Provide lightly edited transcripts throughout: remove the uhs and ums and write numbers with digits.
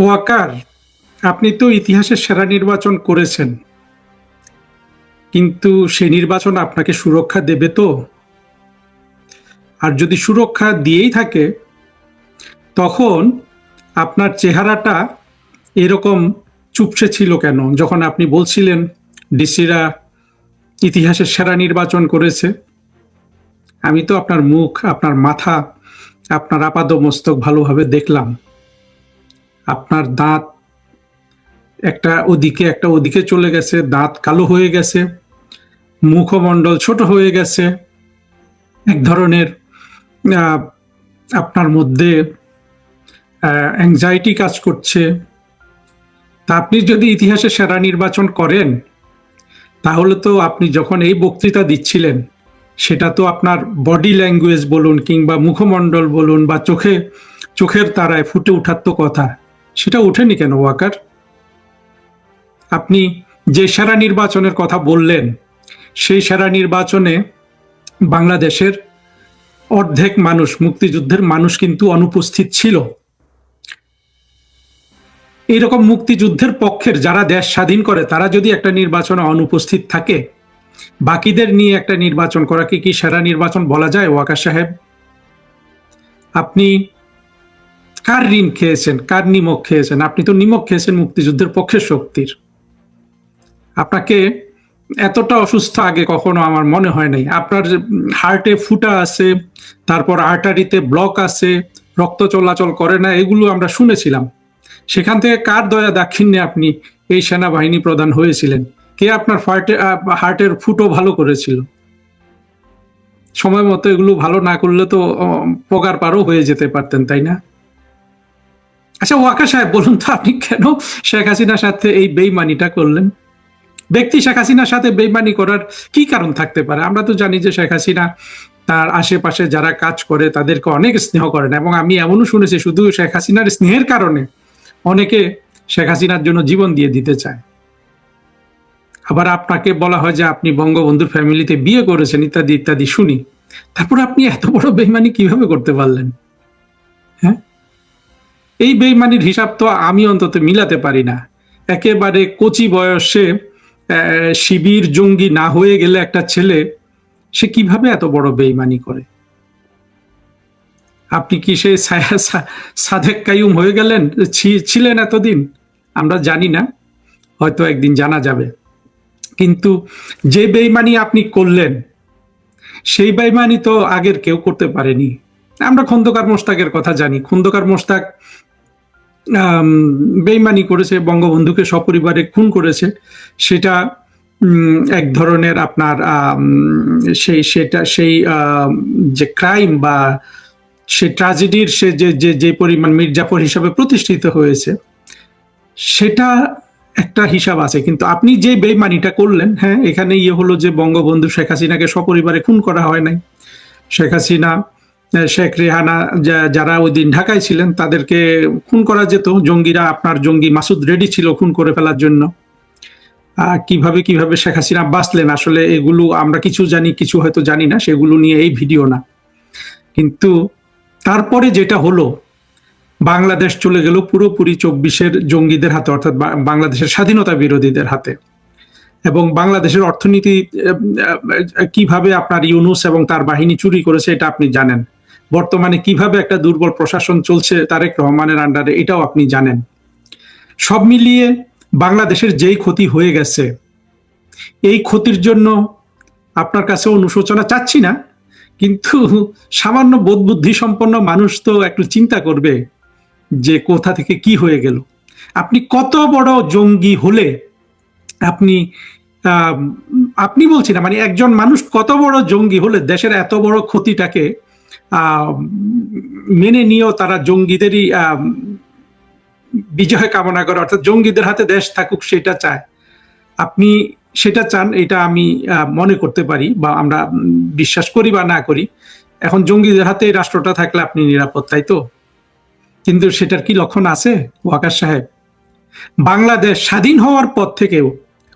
ওয়াকার, আপনি তো ইতিহাসের সেরা নির্বাচন করেছেন, কিন্তু সেই নির্বাচন আপনাকে সুরক্ষা দেবে তো? আর যদি সুরক্ষা দিয়েই থাকে, তখন আপনার চেহারাটা এরকম চুপসে ছিল কেন যখন আপনি বলছিলেন ডিসিরা ইতিহাসের সেরা নির্বাচন করেছে? আমি তো আপনার মুখ, আপনার মাথা, আপনার আপাদমস্তক ভালোভাবে দেখলাম। আপনার দাঁত একটা ওদিকে চলে গেছে, দাঁত কালো হয়ে গেছে, মুখমণ্ডল ছোট হয়ে গেছে, এক ধরনের আহ, আপনার মধ্যে অ্যাংজাইটি কাজ করছে। তা আপনি যদি ইতিহাসে সেরা নির্বাচন করেন, তাহলে তো আপনি যখন এই বক্তৃতা দিচ্ছিলেন, সেটা তো আপনার বডি ল্যাঙ্গুয়েজ বলুন কিংবা মুখমণ্ডল বলুন বা চোখের তারায় ফুটে ওঠার তো কথা, সেটা ওঠেনি কেন ওয়াকার? আপনি যে সেরা নির্বাচনের কথা বললেন, সেই সেরা নির্বাচনে বাংলাদেশের অর্ধেক মানুষ, মুক্তিযুদ্ধের মানুষ কিন্তু অনুপস্থিত ছিল। এইরকম মুক্তিযুদ্ধের পক্ষের যারা দেশ স্বাধীন করে, তারা যদি একটা নির্বাচনে অনুপস্থিত থাকে, বাকিদের নিয়ে একটা নির্বাচন করাকে কি সেরা নির্বাচন বলা যায় ওয়াকার সাহেব? আপনি কার ঋণ খেয়েছেন, কার নিমক খেয়েছেন? আপনি তো নিমক খেয়েছেন মুক্তিযুদ্ধের পক্ষের শক্তির। আপনাকে এতটা অসুস্থ আগে কখনো আমার মনে হয় নাই। আপনার হার্টে ফুটা আছে, তারপর আর্টারিতে ব্লক আছে, রক্ত চলাচল করে না, এগুলো আমরা শুনেছিলাম। সেখান থেকে কার দয়া দাক্ষিণ্যে আপনি এই সেনাবাহিনী প্রধান হয়েছিলেন? কে আপনার হার্টের ফুটো ভালো করেছিল? সময় মতো এগুলো ভালো না করলে তো পগার পারও হয়ে যেতে পারতেন, তাই না? আচ্ছা ওয়াকার সাহেব, বলুন তো আপনি কেন শেখ হাসিনার সাথে এই বেইমানিটা করলেন? ব্যক্তি শেখ হাসিনার সাথে বেইমানি করার কি কারণ থাকতে পারে? আমরা তো জানি যে শেখ হাসিনা তার আশেপাশে যারা কাজ করে তাদেরকে অনেক স্নেহ করেন, এবং আমি এমনও শুনেছি শুধু শেখ হাসিনার স্নেহের কারণে অনেকে শেখ হাসিনার জন্য জীবন দিয়ে দিতে চায়। আবার আপনাকে বলা হয় যে আপনি বঙ্গবন্ধুর ফ্যামিলিতে বিয়ে করেছেন, ইত্যাদি ইত্যাদি শুনি। তারপর আপনি এত বড় বেইমানি কিভাবে করতে পারলেন? হ্যাঁ, এই বেইমানির হিসাব তো আমি অন্তত মিলাতে পারি না। একেবারে কচি বয়সে শিবির জঙ্গি না হয়ে গেলে একটা ছেলে, সে কিভাবে এত বড় বেইমানি করে? আপনি কি সেই সাদেক কাইয়ুম হয়ে গেলেন? ছিলেন এতদিন? আমরা জানি না, হয়তো একদিন জানা যাবে। কিন্তু যে বেইমানি আপনি করলেন, সেই বেইমানি তো আগের কেউ করতে পারেনি। আমরা খন্দকার মোশতাকের কথা জানি। খন্দকার মোশতাক বেইমানি করেছে, বঙ্গবন্ধুকে সপরিবারে খুন করেছে। সেটা এক ধরনের আপনার সেই যে ক্রাইম বা সেই ট্র্যাজেডির সে যে পরিমাণ মির্জাফর হিসাবে প্রতিষ্ঠিত হয়েছে, সেটা একটা হিসাব আছে। কিন্তু আপনি যে বেইমানিটা করলেন, হ্যাঁ, এখানে হলো যে বঙ্গবন্ধু শেখ হাসিনাকে সপরিবারে খুন করা হয় নাই। শেখ হাসিনা, শেখ রেহানা যারা ওই দিন ঢাকায় ছিলেন, তাদেরকে খুন করা যেত। জঙ্গিরা, আপনার জঙ্গি মাসুদ রেডি ছিল খুন করে ফেলার জন্য। কিভাবে কিভাবে শেখ হাসিনা বাঁচলেন, আসলে এগুলো আমরা কিছু জানি, কিছু হয়তো জানি না। সেগুলো নিয়ে এই ভিডিও না। কিন্তু তারপরে যেটা হলো, বাংলাদেশ চলে গেল পুরোপুরি 24-এর জঙ্গিদের হাতে, অর্থাৎ বাংলাদেশের স্বাধীনতা বিরোধীদের হাতে। এবং বাংলাদেশের অর্থনীতি কিভাবে আপনার ইউনূস এবং তার বাহিনী চুরি করেছে, এটা আপনি জানেন। বর্তমানে কিভাবে একটা দুর্বল প্রশাসন চলছে তারেক রহমানের আন্ডারে, এটাও আপনি জানেন। সব মিলিয়ে বাংলাদেশের যেই ক্ষতি হয়ে গেছে, এই ক্ষতির জন্য আপনার কাছে অনুশোচনা চাচ্ছি না, কিন্তু সামান্য বোধ বুদ্ধি সম্পন্ন মানুষ তো একটু চিন্তা করবে যে কোথা থেকে কি হয়ে গেল। আপনি কত বড় জঙ্গি হলে আপনি আপনি বলছি না, মানে একজন মানুষ কত বড় জঙ্গি হলে দেশের এত বড় ক্ষতিটাকে মেনে নিয়েও তারা জঙ্গিদেরই বিজয় কামনা করে, অর্থাৎ জঙ্গিদের হাতে দেশ থাকুক সেটা চায়। আপনি সেটা চান, এটা আমি মনে করতে পারি, বা আমরা বিশ্বাস করি বা না করি। এখন জঙ্গিদের হাতে এই রাষ্ট্রটা থাকলে আপনি নিরাপদ, তাই তো? কিন্তু সেটার কি লক্ষণ আছে ওয়াকার সাহেব? বাংলাদেশ স্বাধীন হওয়ার পর থেকেও,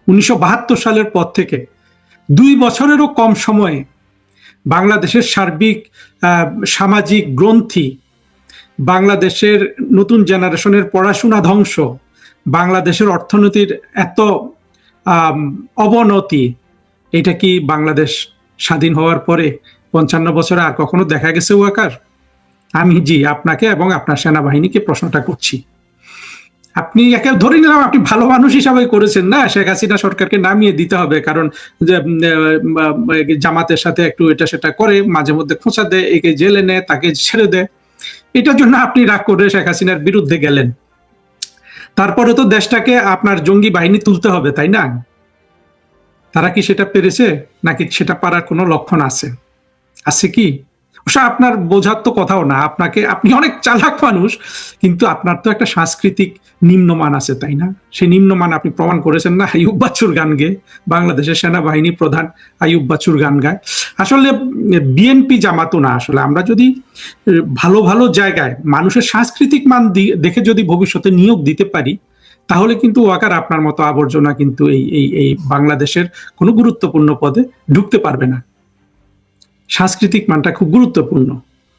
1972 সালের পর থেকে 2 বছরেরও কম সময়ে বাংলাদেশের সার্বিক সামাজিক গ্রন্থি বাংলাদেশের নতুন জেনারেশনের পড়াশোনা ধ্বংস, বাংলাদেশের অর্থনীতির এত অবনতি, এটা কি বাংলাদেশ স্বাধীন হওয়ার পরে 55 বছরে আর কখনো দেখা গেছে ওয়াকার? আমি আপনাকে এবং আপনার সেনাবাহিনীকে প্রশ্নটা করছি। আপনি একে ধরে নিলাম আপনি ভালো মানুষ হিসাবে করেছেন, না শেখ হাসিনা সরকারকে নামিয়ে দিতে হবে, কারণ জামাতের সাথে একটু এটা সেটা করে, মাঝে মধ্যে খোঁচা দেয়, একে জেলে নেয়, তাকে ছেড়ে দেয়, এটার জন্য আপনি রাগ করে শেখ হাসিনার বিরুদ্ধে গেলেন। তারপরে তো দেশটাকে আপনার জঙ্গি বাহিনী তুলতে হবে, তাই না? তারা কি সেটা পেরেছে, নাকি সেটা পারার কোনো লক্ষণ আছে? আছে কি? আপনার বোঝার তো কথাও না, আপনি অনেক চালাক মানুষ, কিন্তু আপনার তো একটা সাংস্কৃতিক নিম্নমান আছে, তাই না? সেই নিম্নমান আপনি প্রমাণ করেছেন না আইয়ুব বাচ্চুর গান গেয়ে। বাংলাদেশের সেনাবাহিনী প্রধান আইয়ুব বাচ্চুর গান গায়। আসলে বিএনপি জামাতও না, আসলে আমরা যদি ভালো ভালো জায়গায় মানুষের সাংস্কৃতিক মান দেখে যদি ভবিষ্যতে নিয়োগ দিতে পারি, তাহলে কিন্তু ওয়াকার আপনার মতো আবর্জনা কিন্তু এই বাংলাদেশের কোনো গুরুত্বপূর্ণ পদে ঢুকতে পারবে না। সাংস্কৃতিক মানটা খুব গুরুত্বপূর্ণ।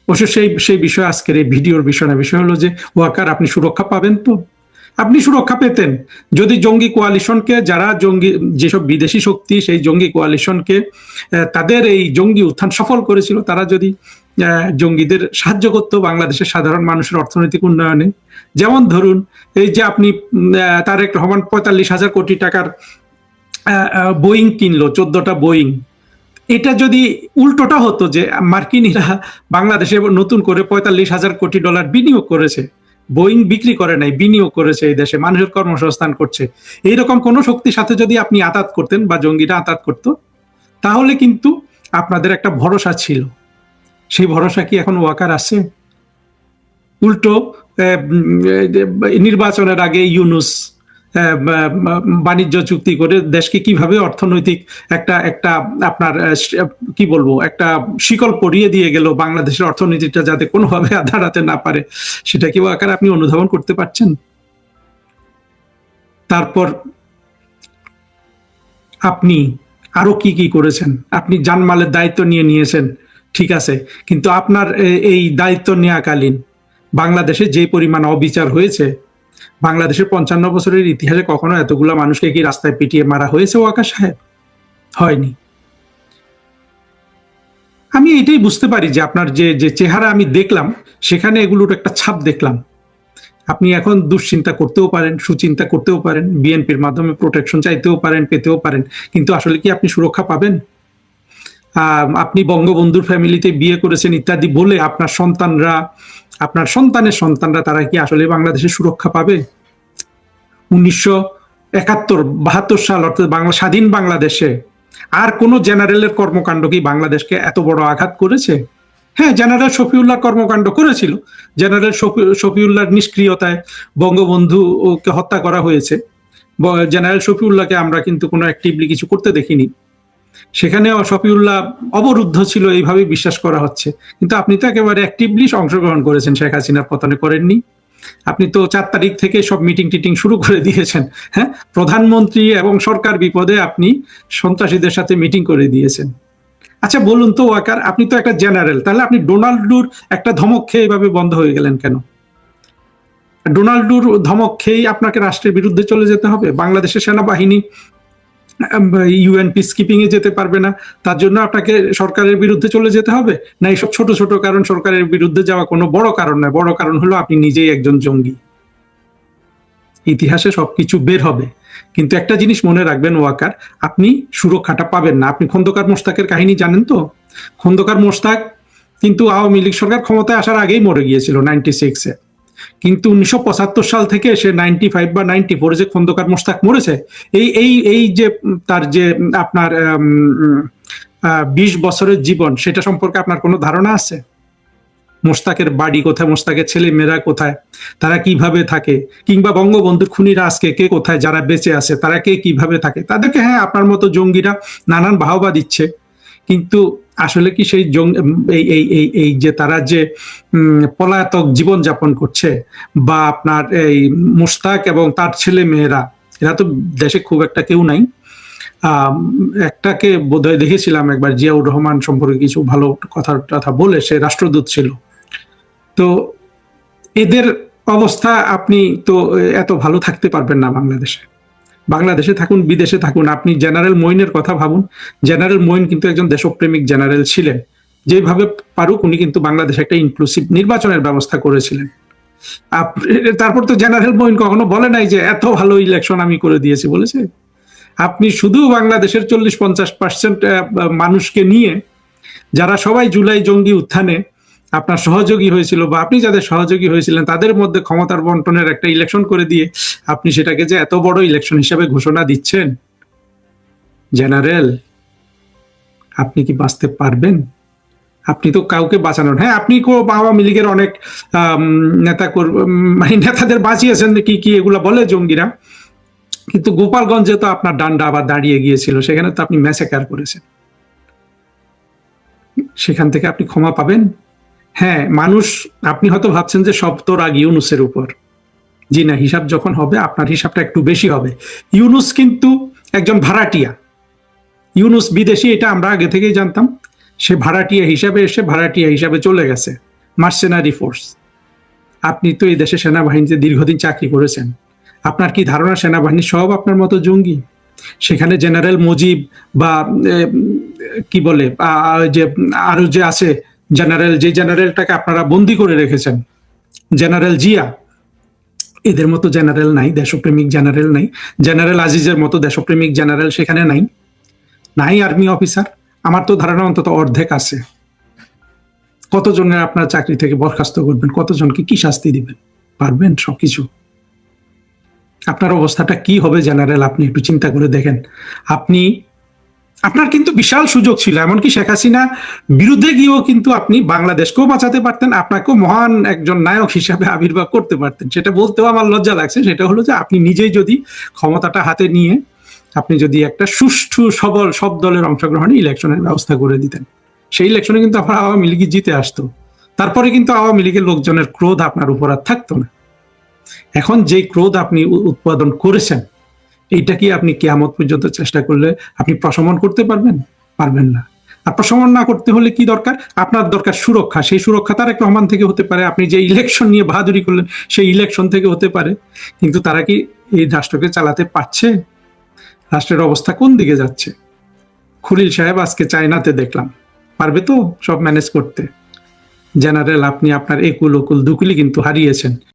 অবশ্য সেই বিষয় আজকের এই ভিডিওর বিষয় হলো যে ওয়াকার আপনি সুরক্ষা পাবেন তো? আপনি সুরক্ষা পেতেন যদি জঙ্গি কোয়ালিশনকে, যারা জঙ্গি, যেসব বিদেশি শক্তি সেই জঙ্গি কোয়ালিশনকে তাদের এই জঙ্গি উত্থান সফল করেছিল, তারা যদি জঙ্গিদের সাহায্য করতো বাংলাদেশের সাধারণ মানুষের অর্থনৈতিক উন্নয়নে। যেমন ধরুন এই যে আপনি তারেক রহমান 45,000 কোটি টাকার বোয়িং কিনলো, 14টা বোয়িং। এটা যদি উল্টোটা হতো যে মার্কিনীরা বাংলাদেশে নতুন করে 45,000 কোটি ডলার বিনিয়োগ করেছে, বোয়িং বিক্রি করে নাই, বিনিয়োগ করেছে এই দেশে, মানুষের কর্মসংস্থান করছে, এইরকম কোন শক্তির সাথে যদি আপনি আঘাত করতেন বা জঙ্গিরা আঘাত করতো, তাহলে কিন্তু আপনাদের একটা ভরসা ছিল। সেই ভরসা কি এখন ওয়াকার আছে? উল্টো নির্বাচনের আগে ইউনুস বাণিজ্য চুক্তি করে দেশকে কিভাবে অর্থনৈতিক একটা আপনার কি বলবো একটা শিকল পরিয়ে দিয়ে গেল, বাংলাদেশের অর্থনীতিটা যাতে কোনোভাবে দাঁড়াতে না পারে, সেটা কি আকার আপনি অনুধাবন করতে পারছেন? তারপর আপনি আরো কি কি করেছেন? আপনি জানমালের দায়িত্ব নিয়েছেন, ঠিক আছে, কিন্তু আপনার এই দায়িত্ব নেওয়াকালীন বাংলাদেশে যে পরিমাণ অবিচার হয়েছে, বাংলাদেশের 55 বছরের ইতিহাসে কখনো এতগুলা মানুষকে কি রাস্তায় পিটিয়ে মারা হয়েছে ওয়াকার সাহেব? হয়নি। আমি এটাই বুঝতে পারি যে আপনার যে চেহারা আমি দেখলাম, সেখানে এগুলোর একটা ছাপ দেখলাম। আপনি এখন দুশ্চিন্তা করতেও পারেন, সুচিন্তা করতেও পারেন, বিএনপির মাধ্যমে প্রোটেকশন চাইতেও পারেন, পেতেও পারেন, কিন্তু আসলে কি আপনি সুরক্ষা পাবেন? আপনি বঙ্গবন্ধুর ফ্যামিলিতে বিয়ে করেছেন ইত্যাদি বলে আপনার সন্তানরা, আপনার সন্তানের সন্তানরা, তারা কি আসলে বাংলাদেশের সুরক্ষা পাবে? 1971-72 সাল অর্থাৎ স্বাধীন বাংলাদেশে আর কোন জেনারেলের কর্মকাণ্ড কি বাংলাদেশকে এত বড় আঘাত করেছে? হ্যাঁ, জেনারেল শফিউল্লাহ কর্মকাণ্ড করেছিল, জেনারেল শফিউল্লাহর নিষ্ক্রিয়তায় বঙ্গবন্ধুকে হত্যা করা হয়েছে। জেনারেল শফিউল্লাহকে আমরা কিন্তু কোনো অ্যাক্টিভলি কিছু করতে দেখিনি, সেখানে শফিউল্লাহ অবরুদ্ধ ছিল এইভাবে বিশ্বাস করা হচ্ছে, কিন্তু আপনি তো একেবারে অ্যাক্টিভলি অংশগ্রহণ করেছেন, শেখ হাসিনার পতনে করেননি। আপনি তো 4 তারিখ থেকে সব মিটিং টিটিং শুরু করে দিয়েছেন। হ্যাঁ, প্রধানমন্ত্রী এবং সরকার বিপদে আপনি সন্ত্রাসীদের সাথে মিটিং করে দিয়েছেন। আচ্ছা বলুন তো ওয়াকার, আপনি তো একটা জেনারেল, তাহলে আপনি ডোনাল্ডুর একটা ধমক খেয়ে এভাবে বন্ধ হয়ে গেলেন কেন? ডোনাল্ডুর ধমক খেয়েই আপনাকে রাষ্ট্রের বিরুদ্ধে চলে যেতে হবে? বাংলাদেশের সেনাবাহিনী ইউএন পিস কিপিং এ যেতে পারবে না, তার জন্য আপনাকে সরকারের বিরুদ্ধে চলে যেতে হবে? না এইসব ছোট ছোট কারণ সরকারের বিরুদ্ধে যাওয়া কোনো বড় কারণ নয়, বড় কারণ হলো আপনি নিজেই একজন জঙ্গি। ইতিহাসে সবকিছু বের হবে, কিন্তু একটা জিনিস মনে রাখবেন ওয়াকার, আপনি সুরক্ষাটা পাবেন না। আপনি খন্দকার মোশতাকের কাহিনী জানেন তো? খন্দকার মোশতাক কিন্তু আওয়ামী লীগ সরকার ক্ষমতায় আসার আগেই মরে গিয়েছিল 96-এ, কিন্তু 1975 সাল থেকে সে 95 বা 94 যে খন্দকার মোশতাক মরেছে, এই এই এই যে তার যে আপনার 20 বছরের জীবন, সেটা সম্পর্কে আপনার কোনো ধারণা আছে? মোশতাকের বাড়ি কোথায়, মোশতাকের ছেলে মেয়েরা কোথায়, তারা কিভাবে থাকে, কিংবা বঙ্গবন্ধুর খুনিরা আজকে কে কোথায়, যারা বেঁচে আছে তারা কে কিভাবে থাকে? তাদেরকে হ্যাঁ আপনার মতো জঙ্গিরা নানান বাহবা দিচ্ছে, কিন্তু আসলে কি সেই এই যে তারা যে পলাতক জীবন যাপন করছে, বা আপনার এই মোশতাক এবং তার ছেলে মেয়েরা, এরা তো দেশে খুব একটা কেউ নাই। একটাকে বোধহয় দেখেছিলাম একবার, জিয়াউর রহমান সম্পর্কে কিছু ভালো কথা বলে, সে রাষ্ট্রদূত ছিল। তো এদের অবস্থা আপনি তো এত ভালো থাকতে পারবেন না বাংলাদেশে। বাংলাদেশে থাকুন, বিদেশে থাকুন, আপনি জেনারেল মঈনের কথা ভাবুন। জেনারেল মঈন কিন্তু একজন দেশপ্রেমিক জেনারেল ছিলেন। যেভাবে পারুক উনি কিন্তু বাংলাদেশে একটা ইনক্লুসিভ নির্বাচনের ব্যবস্থা করেছিলেন। তারপর তো জেনারেল মঈন কখনো বলে নাই যে এত ভালো ইলেকশন আমি করে দিয়েছি, বলেছে? আপনি শুধু বাংলাদেশের 40-50% মানুষকে নিয়ে, যারা সবাই জুলাই জঙ্গি উত্থানে আপনার সহযোগী হয়েছিল বা আপনি যাদের সহযোগী হয়েছিলেন, তাদের মধ্যে ক্ষমতার বন্টনের একটা ইলেকশন করে দিয়ে আপনি সেটাকে যে এত বড় ইলেকশন হিসাবে ঘোষণা দিচ্ছেন, জেনারেল আপনি কি বাঁচতে পারবেন? আপনি তো কাউকে বাঁচানোর, হ্যাঁ আপনি আওয়ামী লীগের অনেক মানে নেতাদের বাঁচিয়েছেন, কি কি এগুলা বলে জঙ্গিরা, কিন্তু গোপালগঞ্জে তো আপনার ডান্ডা আবার দাঁড়িয়ে গিয়েছিল, সেখানে তো আপনি ম্যাসেকার করেছেন। সেখান থেকে আপনি ক্ষমা পাবেন? হ্যাঁ, মানুষ, আপনি হয়তো ভাবছেন যে সব তো রাগ ইউনুসের উপর। জি না, হিসাব যখন হবে আপনার হিসাবটা একটু বেশি হবে। ইউনুস কিন্তু একজন ভাড়াটিয়া। ইউনুস বিদেশি, এটা আমরা আগে থেকেই জানতাম। সে ভাড়াটিয়া হিসাবে এসে ভাড়াটিয়া হিসাবে চলে গেছে, মার্সেনারি ফোর্স। আপনি তো এই দেশে সেনাবাহিনীতে দীর্ঘদিন চাকরি করেছেন। আপনার কি ধারণা সেনাবাহিনী সব আপনার মতো জঙ্গি? সেখানে জেনারেল মুজিব বা কি বলে যে আরো যে আছে জেনারেল, যে জেনারেলটাকে আপনারা বন্দি করে রেখেছেন, জেনারেল জিয়া, এদের মতো জেনারেল নাই, দেশপ্রেমিক জেনারেল নাই। জেনারেল আজিজের মতো দেশপ্রেমিক জেনারেল সেখানে নাই। নাই আর্মি অফিসার। আমার তো ধারণা অন্তত অর্ধেক আছে। কতজনের আপনার চাকরি থেকে বরখাস্ত করবেন? কতজনকে কি শাস্তি দিবেন? পারবেন সবকিছু? আপনার অবস্থাটা কি হবে জেনারেল, আপনি একটু চিন্তা করে দেখেন। আপনার কিন্তু বিশাল সুযোগ ছিল, এমনকি শেখ হাসিনা বিরুদ্ধে গিয়েও কিন্তু আপনি বাংলাদেশকেও বাঁচাতে পারতেন, আপনাকেও মহান একজন নায়ক হিসাবে আবির্ভাব করতে পারতেন। সেটা বলতেও আমার লজ্জা লাগছে। সেটা হলো যে আপনি নিজেই যদি ক্ষমতাটা হাতে নিয়ে আপনি যদি একটা সুষ্ঠু সবল সব দলের অংশগ্রহণে ইলেকশনের ব্যবস্থা করে দিতেন, সেই ইলেকশনে কিন্তু আপনার আওয়ামী লীগ জিতে আসতো। তারপরে কিন্তু আওয়ামী লীগের লোকজনের ক্রোধ আপনার উপর আর থাকতো না। এখন যে ক্রোধ আপনি উৎপাদন করেছেন, এইটা কি আপনি কিয়ামত পর্যন্ত চেষ্টা করলে আপনি প্রশমন করতে পারবেন? পারবেন না। আর প্রশমন না করতে হলে কি দরকার? আপনার দরকার সুরক্ষা। সেই সুরক্ষা তারেক রহমান থেকে হতে পারে, আপনি যে ইলেকশন নিয়ে বাহাদুরি করলেন সেই ইলেকশন থেকে হতে পারে। কিন্তু তারা কি এই রাষ্ট্রকে চালাতে পারছে? রাষ্ট্রের অবস্থা কোন দিকে যাচ্ছে? খলিল সাহেব আজকে চায়নাতে দেখলাম, পারবে তো সব ম্যানেজ করতে? জেনারেল আপনি আপনার একুল ওকুল দুকুলি কিন্তু হারিয়েছেন।